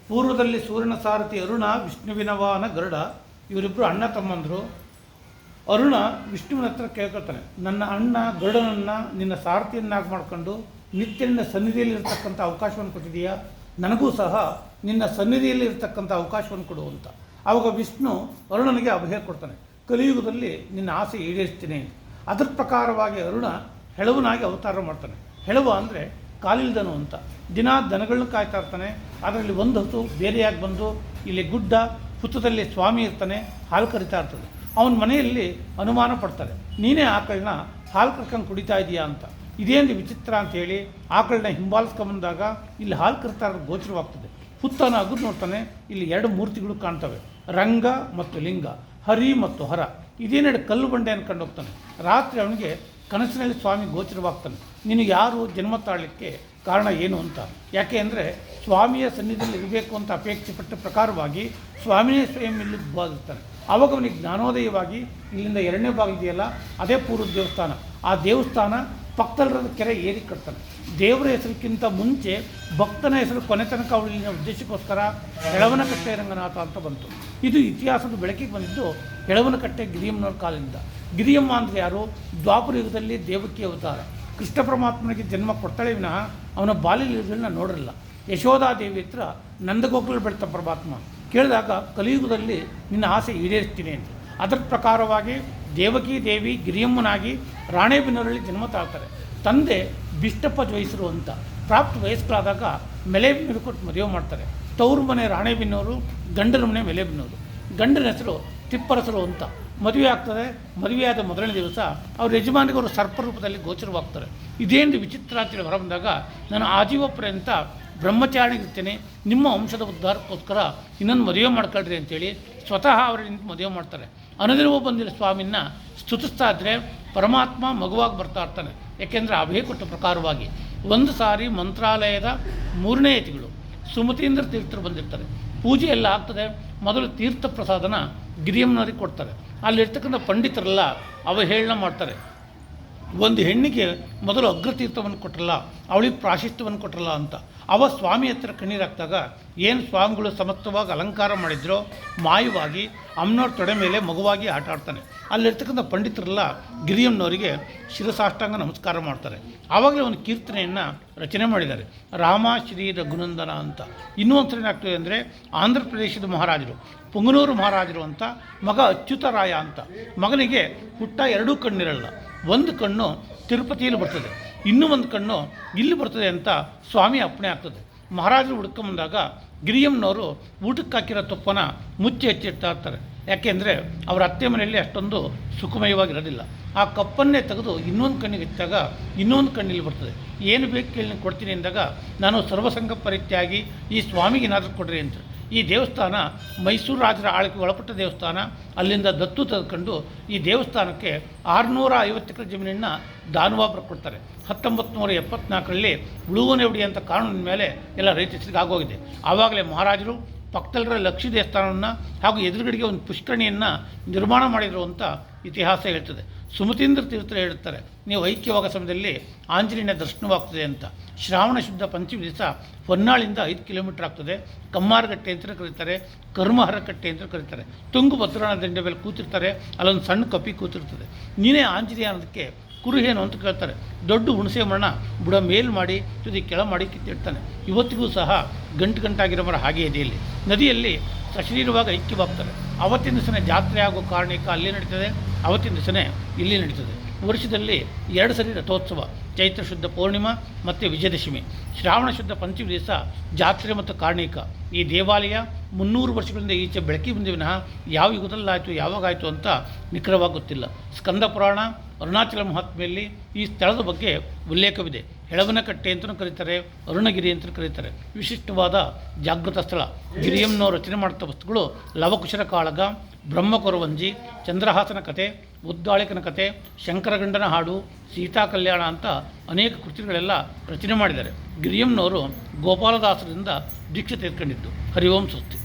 ಪೂರ್ವದಲ್ಲಿ ಸೂರ್ಯನ ಸಾರಥಿ ಅರುಣ, ವಿಷ್ಣುವಿನ ವಾಹನ ಗರುಡ. ಇವರಿಬ್ಬರು ಅಣ್ಣ ತಮ್ಮಂದರು. ಅರುಣ ವಿಷ್ಣುವಿನ ಹತ್ರ ಕೇಳ್ಕೊಳ್ತಾನೆ, ನನ್ನ ಅಣ್ಣ ಗರುಡನನ್ನು ನಿನ್ನ ಸಾರಥಿಯನ್ನಾಗಿ ಮಾಡಿಕೊಂಡು ನಿತ್ಯ ನಿನ್ನ ಸನ್ನಿಧಿಯಲ್ಲಿ ಇರ್ತಕ್ಕಂಥ ಅವಕಾಶವನ್ನು ಕೊಟ್ಟಿದೆಯಾ, ನನಗೂ ಸಹ ನಿನ್ನ ಸನ್ನಿಧಿಯಲ್ಲಿ ಇರ್ತಕ್ಕಂಥ ಅವಕಾಶವನ್ನು ಕೊಡು ಅಂತ. ಆವಾಗ ವಿಷ್ಣು ಅರುಣನಿಗೆ ಅಭಯ ಕೊಡ್ತಾನೆ, ಕಲಿಯುಗದಲ್ಲಿ ನಿನ್ನ ಆಸೆ ಈಡೇರಿಸ್ತೀನಿ. ಅದರ ಪ್ರಕಾರವಾಗಿ ಅರುಣ ಹೆಳವನಾಗಿ ಅವತಾರ ಮಾಡ್ತಾನೆ. ಹೆಳವ ಅಂದರೆ ಕಾಲಿಲ್ದನು ಅಂತ. ದಿನ ದನಗಳನ್ನ ಕಾಯ್ತಾ ಇರ್ತಾನೆ. ಅದರಲ್ಲಿ ಒಂದು ಹಸು ಬೇರೆಯಾಗಿ ಬಂದು ಇಲ್ಲಿ ಗುಡ್ಡ ಹುತ್ತದಲ್ಲಿ ಸ್ವಾಮಿ ಇರ್ತಾನೆ, ಹಾಲು ಕರಿತಾ ಇರ್ತದೆ. ಅವನ ಮನೆಯಲ್ಲಿ ಅನುಮಾನ ಪಡ್ತಾರೆ, ನೀನೇ ಆಕಳನ್ನ ಹಾಲು ಕರ್ಕೊಂಡು ಕುಡಿತಾ ಇದೆಯಾ ಅಂತ. ಇದೇನು ವಿಚಿತ್ರ ಅಂಥೇಳಿ ಆಕಳನ್ನ ಹಿಂಬಾಲಿಸ್ಕೊಂಬಂದಾಗ ಇಲ್ಲಿ ಹಾಲು ಕರಿತಾ ಇರೋದು ಗೋಚರವಾಗ್ತದೆ. ಹುತ್ತನ ಅಗುದು ನೋಡ್ತಾನೆ, ಇಲ್ಲಿ ಎರಡು ಮೂರ್ತಿಗಳು ಕಾಣ್ತವೆ, ರಂಗ ಮತ್ತು ಲಿಂಗ, ಹರಿ ಮತ್ತು ಹರ. ಇದೇನೆರಡು ಕಲ್ಲು ಬಂಡೆ ಅನ್ಕೊಂಡು ಹೋಗ್ತಾನೆ. ರಾತ್ರಿ ಅವನಿಗೆ ಕನಸಿನಲ್ಲಿ ಸ್ವಾಮಿ ಗೋಚರವಾಗ್ತಾನೆ, ನೀನು ಯಾರು, ಜನ್ಮ ತಾಳಲಿಕ್ಕೆ ಕಾರಣ ಏನು ಅಂತ. ಯಾಕೆ ಅಂದರೆ ಸ್ವಾಮಿಯ ಸನ್ನಿಧಿಯಲ್ಲಿ ಇರಬೇಕು ಅಂತ ಅಪೇಕ್ಷೆ ಪಟ್ಟ ಪ್ರಕಾರವಾಗಿ ಸ್ವಾಮಿಯೇ ಸ್ವಯಂ ಇಲ್ಲಿ ಬಾಗಿರ್ತಾನೆ. ಆವಾಗ ಅವನಿಗೆ ಜ್ಞಾನೋದಯವಾಗಿ ಇಲ್ಲಿಂದ 2ನೇ ಭಾಗ ಇದೆಯಲ್ಲ, ಅದೇ ಪೂರ್ವ ದೇವಸ್ಥಾನ. ಆ ದೇವಸ್ಥಾನ ಪಕ್ಕದಲ್ಲಿರೋದು ಕೆರೆ ಏರಿ ಕಟ್ತಾನೆ. ದೇವರ ಹೆಸರಿಗಿಂತ ಮುಂಚೆ ಭಕ್ತನ ಹೆಸರು ಕೊನೆ ತನಕ ಅವಳಿನ ಉದ್ದೇಶಕ್ಕೋಸ್ಕರ ಹೆಳವನಕಟ್ಟೆ ರಂಗನಾಥ ಅಂತ ಬಂತು. ಇದು ಇತಿಹಾಸದ ಬೆಳಕಿಗೆ ಬಂದಿದ್ದು ಹೆಳವನಕಟ್ಟೆ ಗಿರಿಯಮ್ಮನವ್ರ ಕಾಲದಿಂದ. ಗಿರಿಯಮ್ಮ ಅಂದರೆ ಯಾರು? ದ್ವಾಪರ ಯುಗದಲ್ಲಿ ದೇವಕಿ ಅವತಾರ. ಕೃಷ್ಣ ಪರಮಾತ್ಮನಿಗೆ ಜನ್ಮ ಕೊಡ್ತಾಳೆ ವಿನಃ ಅವನ ಬಾಲ್ಯಲೀಲೆಗಳನ್ನ ನೋಡಿರಲ್ಲ. ಯಶೋಧಾದೇವಿ ಹತ್ರ ನಂದಗೋಕುಲ ಬೆಳೆತ ಪರಮಾತ್ಮ ಕೇಳಿದಾಗ ಕಲಿಯುಗದಲ್ಲಿ ನಿನ್ನ ಆಸೆ ಈಡೇರಿಸ್ತೀನಿ ಅಂತ. ಅದರ ಪ್ರಕಾರವಾಗಿ ದೇವಕಿ ದೇವಿ ಗಿರಿಯಮ್ಮನಾಗಿ ರಾಣೇಬೆನ್ನೂರಲ್ಲಿ ಜನ್ಮ ತಾಳ್ತಾರೆ. ತಂದೆ ಬಿಷ್ಟಪ್ಪ ಜೋಯಿಸರು ಅಂತ. ಪ್ರಾಪ್ತ ವಯಸ್ಕರಾದಾಗ ಮೆಲೆಬೆನ್ನೂರು ಕೊಟ್ಟು ಮದುವೆ ಮಾಡ್ತಾರೆ. ತವರು ಮನೆ ರಾಣೇಬೆನ್ನೂರು, ಗಂಡನ ಮನೆ ಮೆಲೆಬೆನ್ನೂರು. ಗಂಡನ ಹೆಸರು ತಿಪ್ಪರಸರು ಅಂತ. ಮದುವೆ ಆಗ್ತದೆ. ಮದುವೆಯಾದ ಮೊದಲನೇ ದಿವಸ ಅವ್ರ ಯಜಮಾನಿಗವರು ಸರ್ಪರೂಪದಲ್ಲಿ ಗೋಚರವಾಗ್ತಾರೆ. ಇದೇನು ವಿಚಿತ್ರ ಅಂತೇಳಿ ಹೊರಬಂದಾಗ, ನಾನು ಆಜೀವ ಪರ್ಯಂತ ಬ್ರಹ್ಮಚಾರಿಗಿರ್ತೇನೆ, ನಿಮ್ಮ ವಂಶದ ಉದ್ಧಾರಕ್ಕೋಸ್ಕರ ಇನ್ನೊಂದು ಮದುವೆ ಮಾಡ್ಕೊಳ್ರಿ ಅಂತೇಳಿ ಸ್ವತಃ ಅವರು ನಿಂತು ಮದುವೆ ಮಾಡ್ತಾರೆ. ಅನದಿರುವ ಬಂದಿಲ್ಲ ಸ್ವಾಮಿನ ಸ್ತುತಿಸ್ತಾ ಇದ್ದರೆ ಪರಮಾತ್ಮ ಮಗುವಾಗಿ ಬರ್ತಾ ಇರ್ತಾನೆ. ಯಾಕೆಂದರೆ ಅಭಯ ಕೊಟ್ಟ ಪ್ರಕಾರವಾಗಿ ಒಂದು ಸಾರಿ ಮಂತ್ರಾಲಯದ 3ನೇ ಯತಿಗಳು ಸುಮತೀಂದ್ರ ತೀರ್ಥರು ಬಂದಿರ್ತಾರೆ. ಪೂಜೆ ಎಲ್ಲ ಆಗ್ತದೆ. ಮೊದಲು ತೀರ್ಥ ಪ್ರಸಾದನ ಗಿರಿಯಮ್ಮನವ್ರಿಗೆ ಕೊಡ್ತಾರೆ. ಅಲ್ಲಿರ್ತಕ್ಕಂಥ ಪಂಡಿತರೆಲ್ಲ ಅವಹೇಳನ ಮಾಡ್ತಾರೆ. ಒಂದು ಹೆಣ್ಣಿಗೆ ಮೊದಲು ಅಗ್ರತೀರ್ಥವನ್ನು ಕೊಟ್ಟರಲ್ಲ, ಅವಳಿಗೆ ಪ್ರಾಶಸ್ತ್ಯವನ್ನು ಕೊಟ್ಟರಲ್ಲ ಅಂತ. ಅವ ಸ್ವಾಮಿ ಹತ್ರ ಕಣ್ಣೀರಾಗ್ದಾಗ ಏನು ಸ್ವಾಮಿಗಳು ಸಮರ್ಥವಾಗಿ ಅಲಂಕಾರ ಮಾಡಿದ್ರೋ ಮಾಯವಾಗಿ ಅಮ್ಮನವ್ರ ತೊಡೆ ಮೇಲೆ ಮಗುವಾಗಿ ಆಟ ಆಡ್ತಾನೆ. ಅಲ್ಲಿರ್ತಕ್ಕಂಥ ಪಂಡಿತರೆಲ್ಲ ಗಿರಿಯಮ್ಮನವರಿಗೆ ಶಿರಸಾಷ್ಟಾಂಗ ನಮಸ್ಕಾರ ಮಾಡ್ತಾರೆ. ಆವಾಗಲೇ ಒಂದು ಕೀರ್ತನೆಯನ್ನು ರಚನೆ ಮಾಡಿದ್ದಾರೆ, ರಾಮ ಶ್ರೀ ರಘುನಂದನ ಅಂತ. ಇನ್ನೂ ಒಂದು ಸರಿ ಏನಾಗ್ತದೆ ಅಂದರೆ ಆಂಧ್ರ ಪ್ರದೇಶದ ಮಹಾರಾಜರು ಪುಂಗನೂರು ಮಹಾರಾಜರು ಅಂತ, ಮಗ ಅಚ್ಯುತರಾಯ ಅಂತ. ಮಗನಿಗೆ ಹುಟ್ಟ 2 ಕಣ್ಣಿರಲ್ಲ. ಒಂದು ಕಣ್ಣು ತಿರುಪತಿಯಲ್ಲಿ ಬರ್ತದೆ, ಇನ್ನೂ ಒಂದು ಕಣ್ಣು ಇಲ್ಲಿ ಬರ್ತದೆ ಅಂತ ಸ್ವಾಮಿ ಅಪ್ಪಣೆ ಆಗ್ತದೆ. ಮಹಾರಾಜರು ಹುಡ್ಕೊಂಬಂದಾಗ ಗಿರಿಯಮ್ಮನವರು ಊಟಕ್ಕೆ ಹಾಕಿರೋ ತುಪ್ಪನ ಮುಚ್ಚಿ ಹಚ್ಚಿಡ್ತಾ ಇರ್ತಾರೆ. ಯಾಕೆಂದರೆ ಅವರ ಅತ್ತೆ ಮನೆಯಲ್ಲಿ ಅಷ್ಟೊಂದು ಸುಖಮಯವಾಗಿರೋದಿಲ್ಲ. ಆ ಕಪ್ಪನ್ನೇ ತೆಗೆದು ಇನ್ನೊಂದು ಕಣ್ಣಿಗೆ ಹಚ್ಚಿದಾಗ ಇನ್ನೊಂದು ಕಣ್ಣಿಲ್ಲಿ ಬರ್ತದೆ. ಏನು ಬೇಕು ಕೇಳಿ ಕೊಡ್ತೀನಿ ಅಂದಾಗ, ನಾನು ಸರ್ವಸಂಗ ಪರಿತ್ಯಾಗಿ ಈ ಸ್ವಾಮಿಗೆ ಏನಾದರೂ ಕೊಡ್ರಿ ಅಂತ. ಈ ದೇವಸ್ಥಾನ ಮೈಸೂರು ರಾಜರ ಆಳ್ವಿಕೆ ಒಳಪಟ್ಟ ದೇವಸ್ಥಾನ. ಅಲ್ಲಿಂದ ದತ್ತು ತೆಗೆದುಕೊಂಡು ಈ ದೇವಸ್ಥಾನಕ್ಕೆ 650 ಎಕರೆ ಜಮೀನನ್ನು ದಾನವಾಬ್ರು ಕೊಡ್ತಾರೆ. 1974ರಲ್ಲಿ ಉಳುವನೆವಡಿ ಅಂತ ಕಾನೂನಿನ ಮೇಲೆ ಎಲ್ಲ ರೈತರಿಗೆ ಆಗೋಗಿದೆ. ಆವಾಗಲೇ ಮಹಾರಾಜರು ಪಕ್ಕದಲ್ಲಿರೋ ಲಕ್ಷ್ಮೀ ದೇವಸ್ಥಾನವನ್ನು ಹಾಗೂ ಎದುರುಗಡೆಗೆ ಒಂದು ಪುಷ್ಕರಣಿಯನ್ನು ನಿರ್ಮಾಣ ಮಾಡಿದರು ಅಂತ ಇತಿಹಾಸ ಹೇಳ್ತದೆ. ಸುಮತೀಂದ್ರ ತೀರ್ಥರು ಹೇಳ್ತಾರೆ, ನೀವು ಐಕ್ಯವಾಗ ಸಮಯದಲ್ಲಿ ಆಂಜನೇಯನ ದರ್ಶನವಾಗ್ತದೆ ಅಂತ. ಶ್ರಾವಣ ಶುದ್ಧ ಪಂಚಮಿ ದಿವಸ ಹೊನ್ನಾಳಿಂದ 5 ಕಿಲೋಮೀಟರ್ ಆಗ್ತದೆ. ಕಮ್ಮಾರಗಟ್ಟೆ ಅಂತ ಕರೀತಾರೆ, ಕರ್ಮಹರಕಟ್ಟೆ ಅಂತ ಕರೀತಾರೆ. ತುಂಗಭದ್ರಾ ದಂಡೆ ಮೇಲೆ ಕೂತಿರ್ತಾರೆ, ಅಲ್ಲೊಂದು ಸಣ್ಣ ಕಪಿ ಕೂತಿರ್ತದೆ. ನೀನೇ ಆಂಜನೇಯ ಅನ್ನೋದಕ್ಕೆ ಕುರುಹೇನು ಅಂತ ಕೇಳ್ತಾರೆ. ದೊಡ್ಡ ಹುಣಸೆ ಮರಣ ಬುಡ ಮೇಲ್ ಮಾಡಿ ತುದಿ ಕೆಳ ಮಾಡಿ ಕಿತ್ತಿಡ್ತಾನೆ. ಇವತ್ತಿಗೂ ಸಹ ಗಂಟಾಗಿರೋ ಮರ ಹಾಗೆ ಇದೆ. ಇಲ್ಲಿ ನದಿಯಲ್ಲಿ ಸಶರೀರವಾಗಿ ಐಕ್ಯವಾಗ್ತಾರೆ. ಅವತ್ತಿನ ದಿವಸನೇ ಜಾತ್ರೆ ಆಗೋ ಕಾರಣಕ್ಕೆ ಅಲ್ಲಿ ನಡೀತದೆ, ಅವತ್ತಿನ ದಿವಸನೇ ಇಲ್ಲಿ ನಡೀತದೆ. ವರ್ಷದಲ್ಲಿ 2 ಸರಿ ರಥೋತ್ಸವ, ಚೈತ್ರ ಶುದ್ಧ ಪೂರ್ಣಿಮಾ ಮತ್ತು ವಿಜಯದಶಮಿ. ಶ್ರಾವಣ ಶುದ್ಧ ಪಂಚಮಿ ದಿವಸ ಜಾತ್ರೆ ಮತ್ತು ಕಾರ್ಣಿಕ. ಈ ದೇವಾಲಯ 300 ವರ್ಷಗಳಿಂದ ಈಚೆ ಬೆಳಕಿ ಬಂದ ವಿನಃ ಯಾವ ಯುಗದಲ್ಲಾಯಿತು ಯಾವಾಗಾಯಿತು ಅಂತ ನಿಖರವಾಗಿ ಗೊತ್ತಿಲ್ಲ. ಸ್ಕಂದ ಪುರಾಣ, ಅರುಣಾಚಲ ಮಹಾತ್ಮೆಯಲ್ಲಿ ಈ ಸ್ಥಳದ ಬಗ್ಗೆ ಉಲ್ಲೇಖವಿದೆ. ಹೆಳವನಕಟ್ಟೆ ಅಂತಲೂ ಕರೀತಾರೆ, ಅರುಣಗಿರಿ ಅಂತಲೂ ಕರೀತಾರೆ. ವಿಶಿಷ್ಟವಾದ ಜಾಗೃತ ಸ್ಥಳ. ಗಿರಿಯಮ್ಮನವರು ರಚನೆ ಮಾಡ್ತಾ ವಸ್ತುಗಳು ಲವಕುಶರ ಕಾಳಗ, ಬ್ರಹ್ಮಕೊರವಂಜಿ, ಚಂದ್ರಹಾಸನ ಕತೆ, ಉದ್ದಾಳಿಕನ ಕತೆ, ಶಂಕರಗಂಡನ ಹಾಡು, ಸೀತಾ ಕಲ್ಯಾಣ ಅಂತ ಅನೇಕ ಕೃತಿಗಳೆಲ್ಲ ರಚನೆ ಮಾಡಿದ್ದಾರೆ. ಗಿರಿಯಮ್ಮನವರು ಗೋಪಾಲದಾಸರಿಂದ ದೀಕ್ಷೆ ತೆಗೆದುಕೊಂಡಿದ್ದು. ಹರಿ ಓಂ ಸ್ವಸ್ತಿ.